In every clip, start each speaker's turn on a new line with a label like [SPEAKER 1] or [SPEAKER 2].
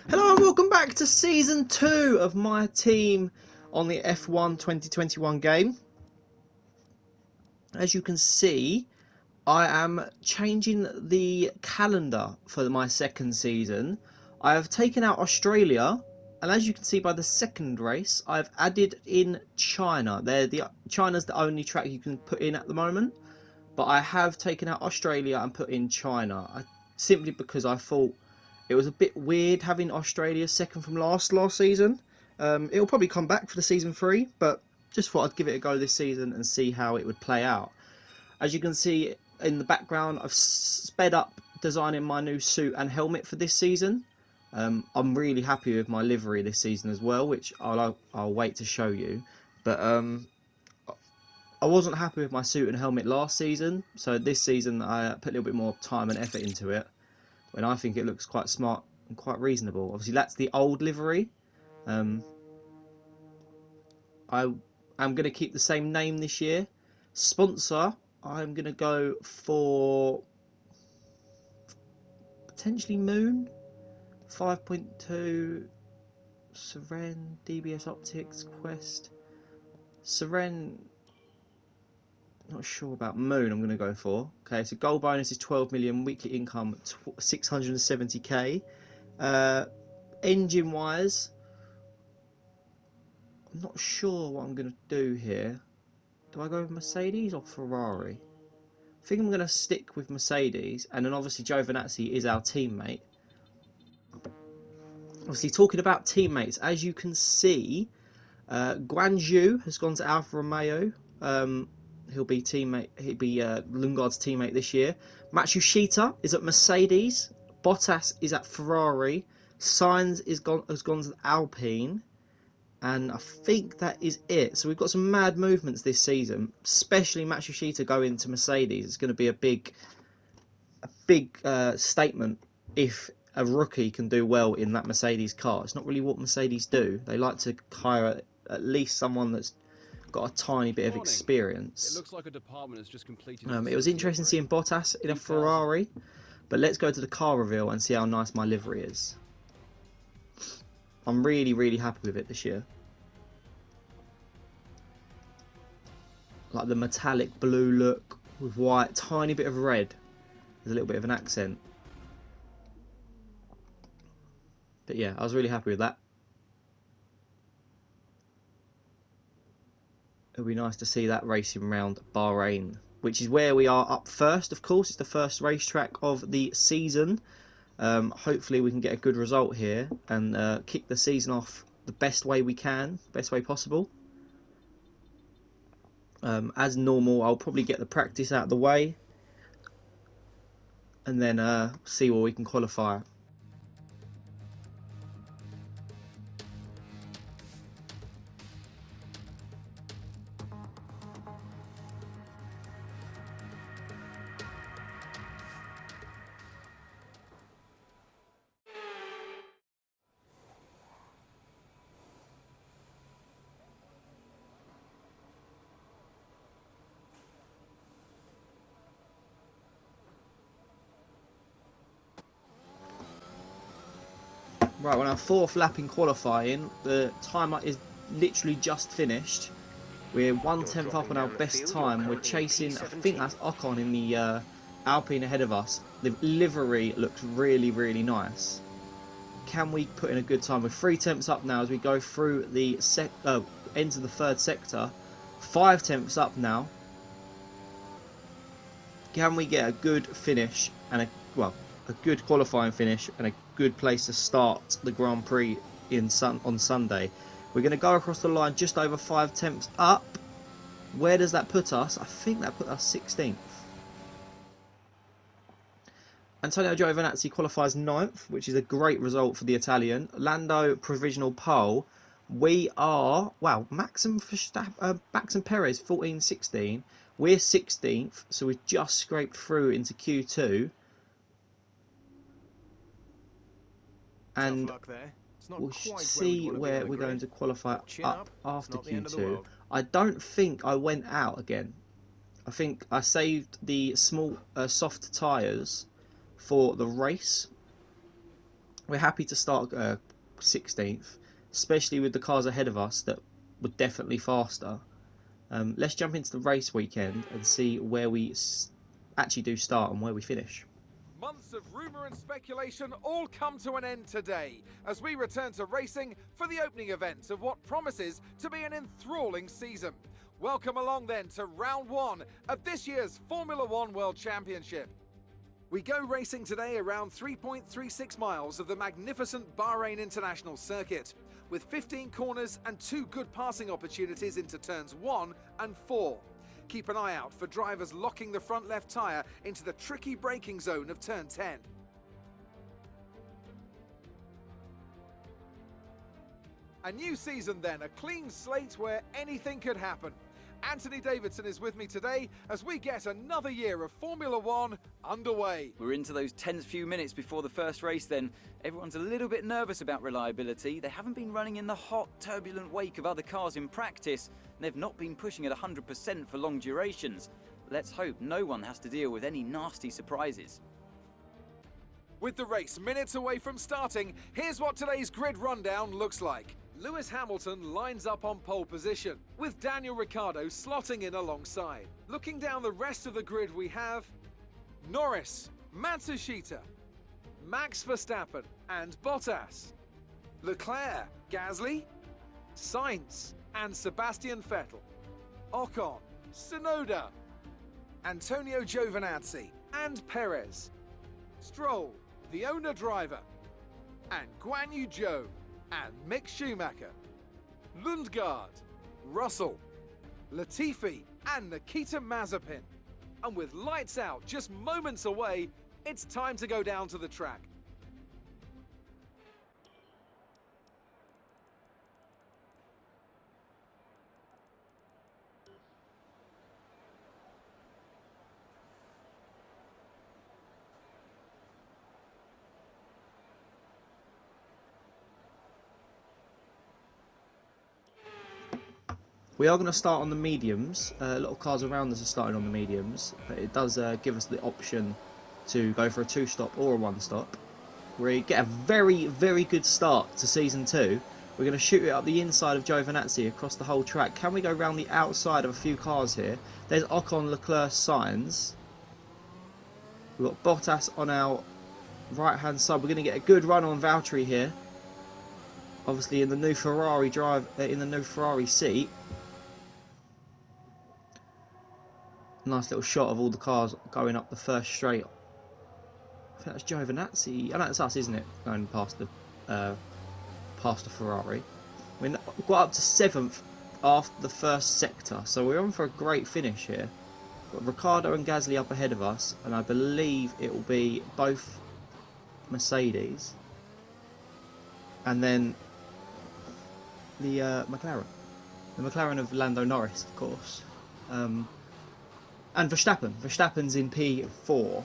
[SPEAKER 1] Hello and welcome back to Season 2 of my team on the F1 2021 game. As you can see, I am changing the calendar for my second season. I have taken out Australia, and as you can see by the second race, I've added in China. China's the only track you can put in at the moment, but I have taken out Australia and put in China, simply because I thought it was a bit weird having Australia second from last season. It'll probably come back for the season 3, but just thought I'd give it a go this season and see how it would play out. As you can see in the background, I've sped up designing my new suit and helmet for this season. I'm really happy with my livery this season as well, which I'll wait to show you. But I wasn't happy with my suit and helmet last season, so this season I put a little bit more time and effort into it, when I think it looks quite smart and quite reasonable. Obviously, that's the old livery. I am going to keep the same name this year. Sponsor, I'm going to go for potentially Moon, 5.2, Seren, DBS Optics, Quest. Seren, not sure about Moon. I'm going to go for. Okay, so goal bonus is 12 million, weekly income 670k. Engine wise, I'm not sure what I'm going to do here. Do I go with Mercedes or Ferrari? I think I'm going to stick with Mercedes, and then obviously Giovinazzi is our teammate. Obviously, talking about teammates, as you can see, Guanju has gone to Alfa Romeo. He'll be Lundgaard's teammate this year. Matsushita is at Mercedes. Bottas is at Ferrari. Sainz has gone to Alpine. And I think that is it. So we've got some mad movements this season, especially Matsushita going to Mercedes. It's going to be a big statement if a rookie can do well in that Mercedes car. It's not really what Mercedes do. They like to hire at least someone that's got a tiny bit of experience.
[SPEAKER 2] It looks like a department has just completed.
[SPEAKER 1] It was interesting seeing Bottas in a Ferrari, but let's go to the car reveal and see how nice my livery is. I'm really, really happy with it this year. Like the metallic blue look with white, tiny bit of red. There's a little bit of an accent. But yeah, I was really happy with that. It'll be nice to see that racing around Bahrain, which is where we are up first, of course. It's the first racetrack of the season. Hopefully we can get a good result here and kick the season off the best way we can, best way possible. As normal, I'll probably get the practice out of the way and then see where we can qualify. Right, we're on our fourth lap in qualifying. The timer is literally just finished. We're 1/10 up on our best time. We're chasing, I think that's Ocon in the Alpine ahead of us. The livery looks really, really nice. Can we put in a good time? We're 3/10 up now as we go through the into the third sector. 5/10 up now. Can we get a good finish and a good qualifying finish and a good place to start the Grand Prix on Sunday? We're going to go across the line just over 5/10 up. Where does that put us? I think that put us 16th. Antonio Giovinazzi qualifies 9th, which is a great result for the Italian. Lando provisional pole. We are, wow, Max and Perez 14-16. We're 16th, so we've just scraped through into Q2. And we'll see where we're going to qualify up after Q2. I don't think I went out again. I think I saved the small soft tyres for the race. We're happy to start 16th, especially with the cars ahead of us that were definitely faster. Let's jump into the race weekend and see where we actually do start and where we finish.
[SPEAKER 3] Months of rumour and speculation all come to an end today as we return to racing for the opening event of what promises to be an enthralling season. Welcome along then to round one of this year's Formula One World Championship. We go racing today around 3.36 miles of the magnificent Bahrain International Circuit, with 15 corners and 2 good passing opportunities into turns 1 and 4. Keep an eye out for drivers locking the front left tyre into the tricky braking zone of turn 10. A new season then, a clean slate where anything could happen. Anthony Davidson is with me today as we get another year of Formula One underway.
[SPEAKER 4] We're into those tense few minutes before the first race then. Everyone's a little bit nervous about reliability. They haven't been running in the hot, turbulent wake of other cars in practice, and they've not been pushing at 100% for long durations. Let's hope no one has to deal with any nasty surprises.
[SPEAKER 3] With the race minutes away from starting, here's what today's grid rundown looks like. Lewis Hamilton lines up on pole position, with Daniel Ricciardo slotting in alongside. Looking down the rest of the grid we have Norris, Matsushita, Max Verstappen and Bottas, Leclerc, Gasly, Sainz and Sebastian Vettel, Ocon, Tsunoda, Antonio Giovinazzi and Perez, Stroll, the owner driver, and Guan Yu Zhou and Mick Schumacher, Lundgaard, Russell, Latifi and Nikita Mazepin. And with lights out just moments away, it's time to go down to the track.
[SPEAKER 1] We are going to start on the mediums. A lot of cars around us are starting on the mediums, but it does give us the option to go for a 2-stop or a 1-stop. We get a very, very good start to Season 2. We're going to shoot it up the inside of Giovinazzi across the whole track. Can we go round the outside of a few cars here? There's Ocon, Leclerc, Sainz. We've got Bottas on our right-hand side. We're going to get a good run on Valtteri here. Obviously in the new Ferrari in the new Ferrari seat. Nice little shot of all the cars going up the first straight. I think that's Giovinazzi. Oh no, it's us, isn't it? Going past the Ferrari. We got up to 7th after the first sector, so we're on for a great finish here. Got Ricciardo and Gasly up ahead of us, and I believe it will be both Mercedes, and then the McLaren of Lando Norris, of course. And Verstappen. Verstappen's in P4.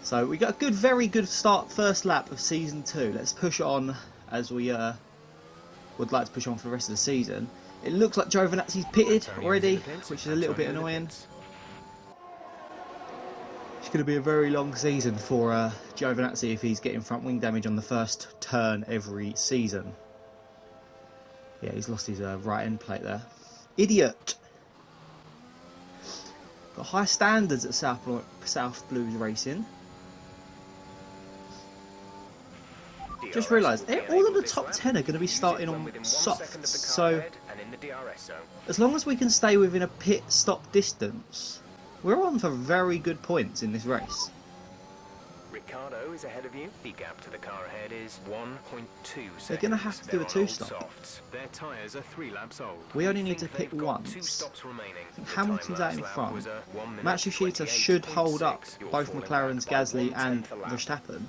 [SPEAKER 1] So we got a good, very good start, first lap of Season 2. Let's push on as we would like to push on for the rest of the season. It looks like Giovinazzi's pitted already, which is a little bit annoying. It's going to be a very long season for Giovinazzi if he's getting front wing damage on the first turn every season. Yeah, he's lost his right end plate there. Idiot! Got high standards at South Blues Racing. Just realised all of the top 10 are going to be starting on softs, so as long as we can stay within a pit stop distance, we're on for very good points in this race.
[SPEAKER 5] Ricciardo is ahead of you. The gap to the car ahead is 1.2 seconds.
[SPEAKER 1] They're going to have to do a 2-stop.
[SPEAKER 5] Their tyres are 3 laps old.
[SPEAKER 1] We only need to pit once.
[SPEAKER 5] 2 stops remaining.
[SPEAKER 1] Hamilton's out in front. Matsushita should hold up both McLaren's, Gasly and Verstappen.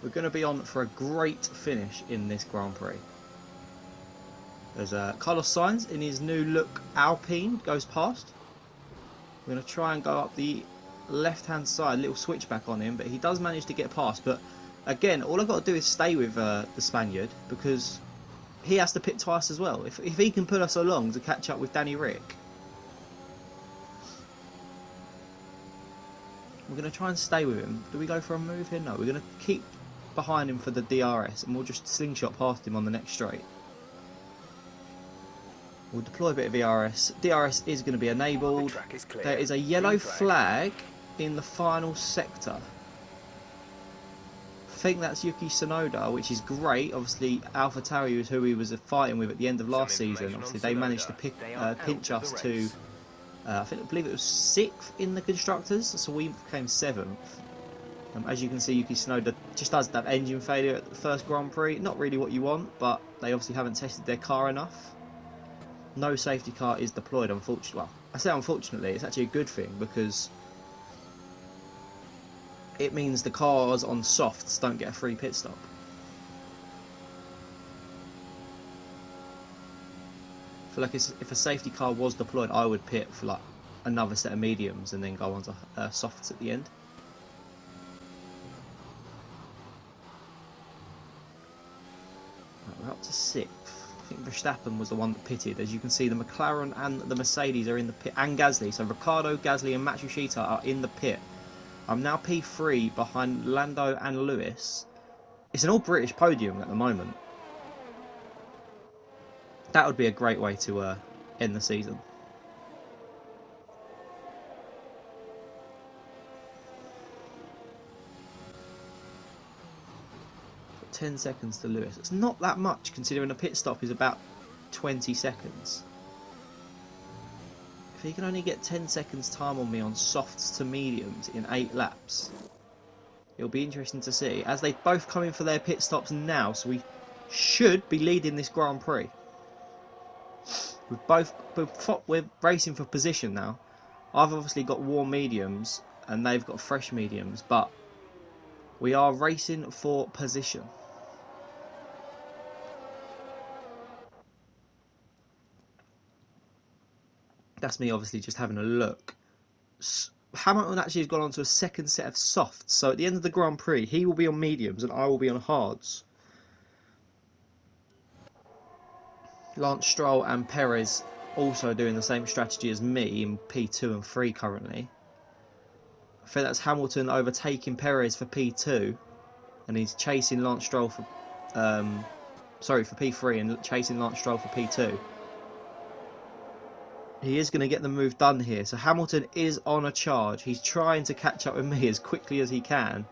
[SPEAKER 1] We're going to be on for a great finish in this Grand Prix. There's Carlos Sainz in his new look Alpine goes past. We're going to try and go up the left-hand side, little switchback on him, but he does manage to get past. But again, all I've got to do is stay with the Spaniard, because he has to pit twice as well. If he can put us along to catch up with Danny Rick. We're going to try and stay with him. Do we go for a move here? No, we're going to keep behind him for the DRS, and we'll just slingshot past him on the next straight. We'll deploy a bit of DRS. DRS is going to be enabled. There is a yellow flag in the final sector. I think that's Yuki Tsunoda, which is great. Obviously, AlphaTauri is who he was fighting with at the end of last season. Obviously, they managed to pinch us to, I believe it was 6th in the constructors, so we came 7th. As you can see, Yuki Tsunoda just does that engine failure at the first Grand Prix. Not really what you want, but they obviously haven't tested their car enough. No safety car is deployed, unfortunately. Well, I say unfortunately, it's actually a good thing because it means the cars on softs don't get a free pit stop. I feel like if a safety car was deployed, I would pit for like another set of mediums and then go on to softs at the end. Right, we're up to 6th. I think Verstappen was the one that pitted. As you can see, the McLaren and the Mercedes are in the pit, and Gasly. So Ricciardo, Gasly and Matsushita are in the pit. I'm now P3 behind Lando and Lewis. It's an all-British podium at the moment. That would be a great way to end the season. 10 seconds to Lewis. It's not that much considering a pit stop is about 20 seconds. If he can only get 10 seconds time on me on softs to mediums in 8 laps, it'll be interesting to see. As they both come in for their pit stops now, so we should be leading this Grand Prix. We're racing for position now. I've obviously got warm mediums and they've got fresh mediums, but we are racing for position. That's me obviously just having a look. Hamilton actually has gone on to a second set of softs, so at the end of the Grand Prix he will be on mediums and I will be on hards. Lance Stroll and Perez also doing the same strategy as me in P2 and 3 currently. I think that's Hamilton overtaking Perez for P2, and he's chasing Lance Stroll for for P3 and chasing Lance Stroll for P2. He is going to get the move done here. So Hamilton is on a charge. He's trying to catch up with me as quickly as he can.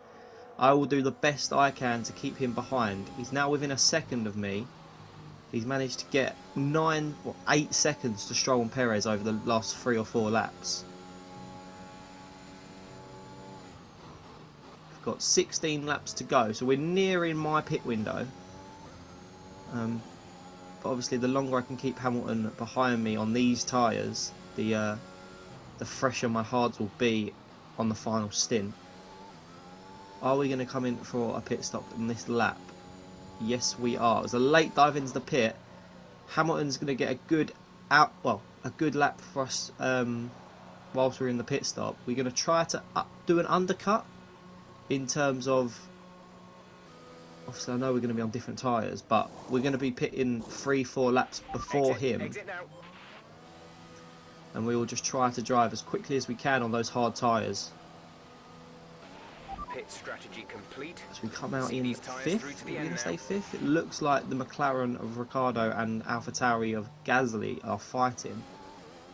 [SPEAKER 1] I will do the best I can to keep him behind. He's now within a second of me. He's managed to get 8 seconds to Stroll and Perez over the last 3 or 4 laps. We've got 16 laps to go, so we're nearing my pit window. But obviously the longer I can keep Hamilton behind me on these tyres, the fresher my hards will be on the final stint. Are we going to come in for a pit stop in this lap? Yes, we are. As a late dive into the pit, Hamilton's going to get a good lap for us whilst we're in the pit stop. We're going to try to do an undercut in terms of. Obviously, I know we're going to be on different tyres, but we're going to be pitting 3-4 laps before him. And we will just try to drive as quickly as we can on those hard tyres.
[SPEAKER 5] Pit strategy complete.
[SPEAKER 1] As we come out in 5th, we're going to stay 5th. It looks like the McLaren of Ricciardo and AlphaTauri of Gasly are fighting.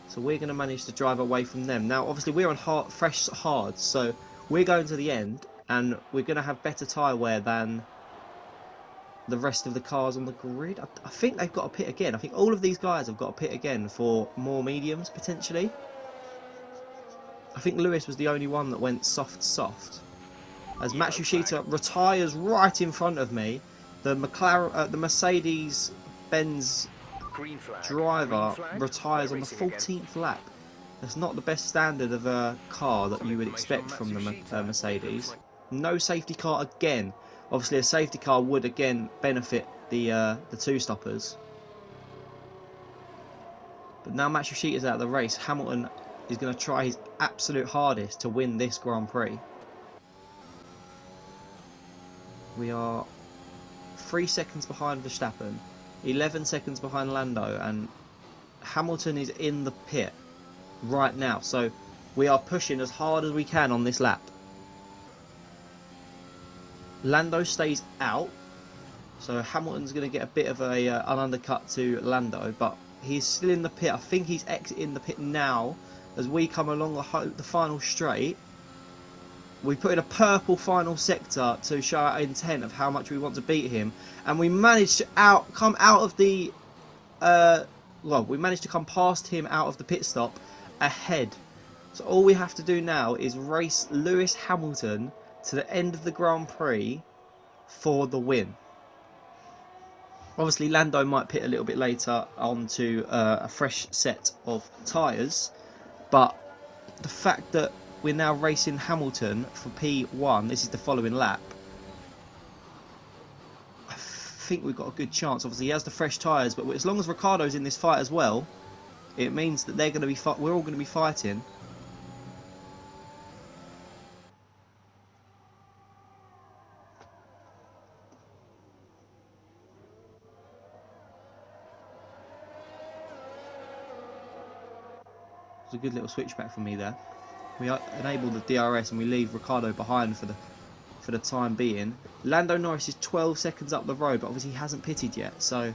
[SPEAKER 1] So we're going to manage to drive away from them. Now, obviously, we're on fresh hards, so we're going to the end, and we're going to have better tyre wear than the rest of the cars on the grid. I think they've got a pit again. I think all of these guys have got a pit again for more mediums, potentially. I think Lewis was the only one that went soft. As Matsushita retires right in front of me, the Mercedes-Benz driver retires on the 14th lap. That's not the best standard of a car that you would expect from the Mercedes. No safety car again. Obviously, a safety car would again benefit the 2 stoppers. But now Matsushita's out of the race. Hamilton is going to try his absolute hardest to win this Grand Prix. We are 3 seconds behind Verstappen, 11 seconds behind Lando, and Hamilton is in the pit right now. So we are pushing as hard as we can on this lap. Lando stays out. So Hamilton's going to get a bit of an undercut to Lando, but he's still in the pit. I think he's exiting the pit now as we come along the final straight. We put in a purple final sector to show our intent of how much we want to beat him, and we managed to come out of the we managed to come past him out of the pit stop ahead. So all we have to do now is race Lewis Hamilton to the end of the Grand Prix for the win. Obviously, Lando might pit a little bit later onto a fresh set of tyres, but the fact that we're now racing Hamilton for P1, this is the following lap, I think we've got a good chance. Obviously, he has the fresh tyres, but as long as Ricciardo's in this fight as well, it means that they're going to be we're all going to be fighting. It's a good little switchback from me there. We enable the DRS and we leave Ricciardo behind for the time being. Lando Norris is 12 seconds up the road, but obviously he hasn't pitted yet, so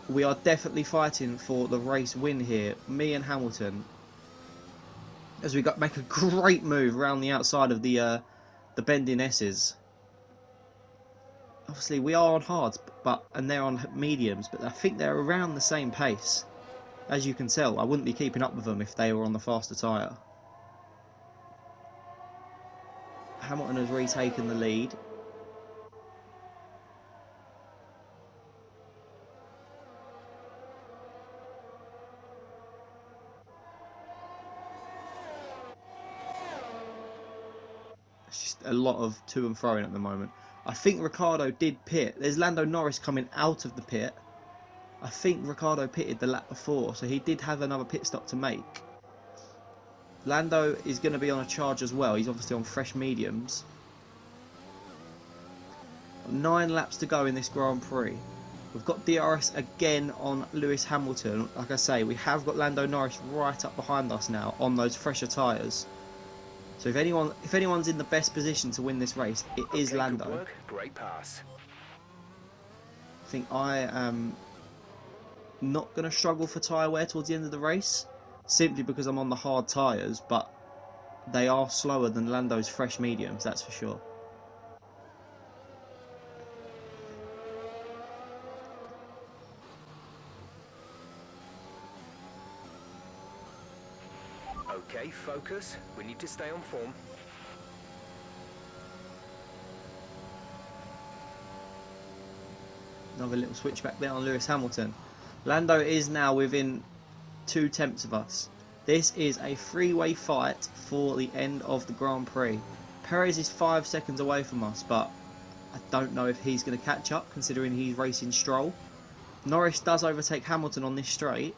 [SPEAKER 1] we are definitely fighting for the race win here, me and Hamilton, as we make a great move around the outside of the bending S's. Obviously we are on hards, and they're on mediums, but I think they're around the same pace. As you can tell, I wouldn't be keeping up with them if they were on the faster tyre. Hamilton has retaken the lead. It's just a lot of to and froing at the moment. I think Ricciardo did pit. There's Lando Norris coming out of the pit. I think Ricciardo pitted the lap before, so he did have another pit stop to make. Lando is going to be on a charge as well. He's obviously on fresh mediums. 9 laps to go in this Grand Prix. We've got DRS again on Lewis Hamilton. Like I say, we have got Lando Norris right up behind us now on those fresher tyres. So if anyone's in the best position to win this race, it is Lando.
[SPEAKER 5] Good work. Great pass.
[SPEAKER 1] I think I am not going to struggle for tyre wear towards the end of the race, simply because I'm on the hard tyres, but they are slower than Lando's fresh mediums, that's for sure.
[SPEAKER 5] Okay, focus. We need to stay on form.
[SPEAKER 1] Another little switchback there on Lewis Hamilton. Lando is now within 2 tenths of us. This is a 3-way fight for the end of the Grand Prix. Perez is 5 seconds away from us, but I don't know if he's going to catch up considering he's racing Stroll. Norris does overtake Hamilton on this straight,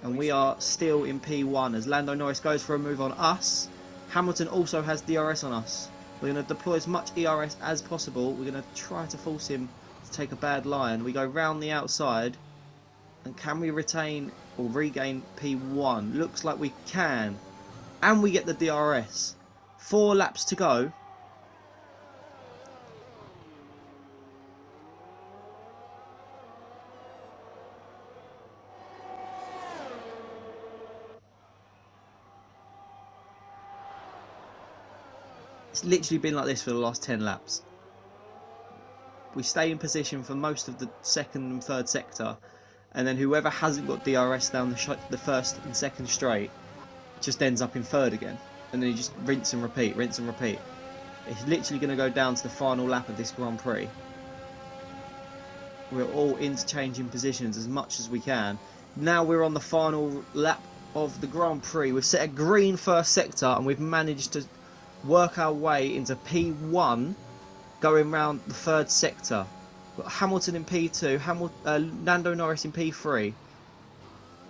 [SPEAKER 1] and we are still in P1 as Lando Norris goes for a move on us. Hamilton also has DRS on us. We're going to deploy as much ERS as possible. We're going to try to force him to take a bad line. We go round the outside, and can we retain or regain P1? Looks like we can, and we get the DRS. 4 laps to go. It's literally been like this for the last 10 laps. We stay in position for most of the second and third sector, and then whoever hasn't got DRS down the first and second straight just ends up in third again, and then you just rinse and repeat, rinse and repeat. It's literally going to go down to the final lap of this Grand Prix. We're all interchanging positions as much as we can. Now we're on the final lap of the Grand Prix. We've set a green first sector, and we've managed to work our way into P1, going round the third sector. We've got Hamilton in P2, Lando Norris in P3.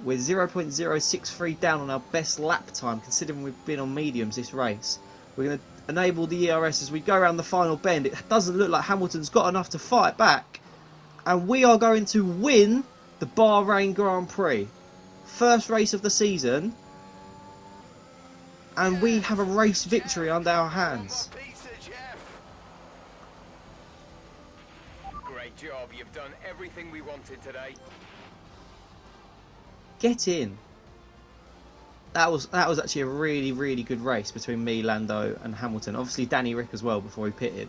[SPEAKER 1] We're 0.063 down on our best lap time, considering we've been on mediums this race. We're going to enable the ERS as we go around the final bend. It doesn't look like Hamilton's got enough to fight back, and we are going to win the Bahrain Grand Prix. First race of the season, and we have a race victory under our hands.
[SPEAKER 5] Great job. You've done everything we wanted today.
[SPEAKER 1] Get in. That was actually a really good race between me, Lando, and Hamilton. Obviously, Danny Rick as well before he pitted.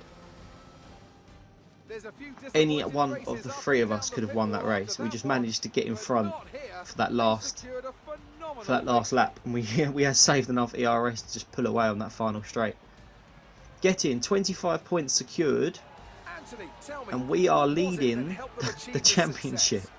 [SPEAKER 3] There's a few
[SPEAKER 1] Any
[SPEAKER 3] disappointing
[SPEAKER 1] one
[SPEAKER 3] races
[SPEAKER 1] of the
[SPEAKER 3] up
[SPEAKER 1] three
[SPEAKER 3] and
[SPEAKER 1] of
[SPEAKER 3] down
[SPEAKER 1] us
[SPEAKER 3] the
[SPEAKER 1] could have
[SPEAKER 3] pit
[SPEAKER 1] won
[SPEAKER 3] wall
[SPEAKER 1] that race.
[SPEAKER 3] after
[SPEAKER 1] We
[SPEAKER 3] that
[SPEAKER 1] just
[SPEAKER 3] one,
[SPEAKER 1] managed to get in
[SPEAKER 3] but
[SPEAKER 1] front
[SPEAKER 3] not here.
[SPEAKER 1] for that
[SPEAKER 3] They've
[SPEAKER 1] last
[SPEAKER 3] secured a phenomenal
[SPEAKER 1] last
[SPEAKER 3] victory.
[SPEAKER 1] lap, and we had saved enough ERS to just pull away on that final straight. Get in, 25 points secured,
[SPEAKER 3] Anthony, tell me,
[SPEAKER 1] and we are
[SPEAKER 3] what was it that
[SPEAKER 1] leading
[SPEAKER 3] helped them achieve
[SPEAKER 1] the
[SPEAKER 3] this
[SPEAKER 1] championship.
[SPEAKER 3] success?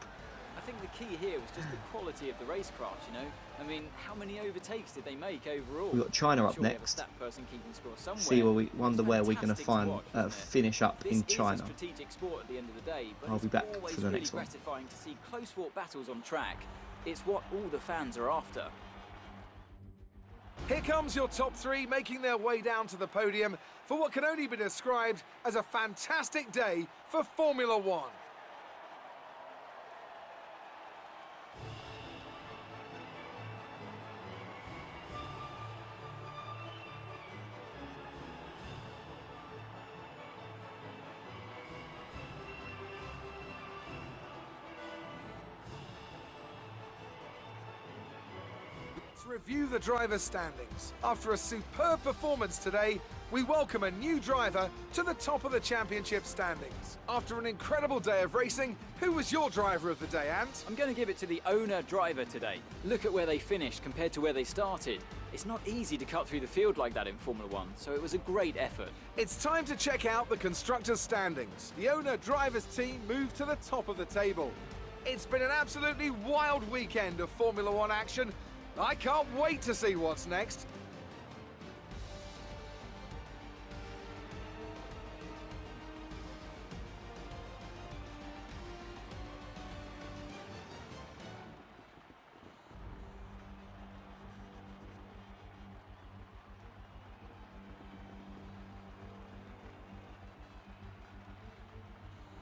[SPEAKER 4] I think the key here was just the quality of the racecraft, you know? I mean, how many overtakes did they make overall?
[SPEAKER 1] We've got China
[SPEAKER 4] I'm
[SPEAKER 1] up
[SPEAKER 4] sure we have a
[SPEAKER 1] next.
[SPEAKER 4] stat person keeping score somewhere.
[SPEAKER 1] See where we
[SPEAKER 4] It's
[SPEAKER 1] wonder where we're going to
[SPEAKER 4] fantastic
[SPEAKER 1] find
[SPEAKER 4] watch, isn't it?
[SPEAKER 1] finish up
[SPEAKER 4] This
[SPEAKER 1] in
[SPEAKER 4] is a
[SPEAKER 1] China.
[SPEAKER 4] strategic sport at the end of the day, but
[SPEAKER 1] I'll
[SPEAKER 4] it's
[SPEAKER 1] be back
[SPEAKER 4] always
[SPEAKER 1] for the
[SPEAKER 4] really
[SPEAKER 1] next one.
[SPEAKER 4] gratifying to see close-fought battles on track. It's what all the fans are after.
[SPEAKER 3] Here comes your top three making their way down to the podium for what can only be described as a fantastic day for Formula One. Let's review the drivers' standings. After a superb performance today, we welcome a new driver to the top of the championship standings. After an incredible day of racing, who was your driver of the day, Ant?
[SPEAKER 4] I'm going to give it to the owner driver today. Look at where they finished compared to where they started. It's not easy to cut through the field like that in Formula One, so it was a great effort.
[SPEAKER 3] It's time to check out the constructors' standings. The owner drivers team moved to the top of the table. It's been an absolutely wild weekend of Formula One action. I can't wait to see what's next.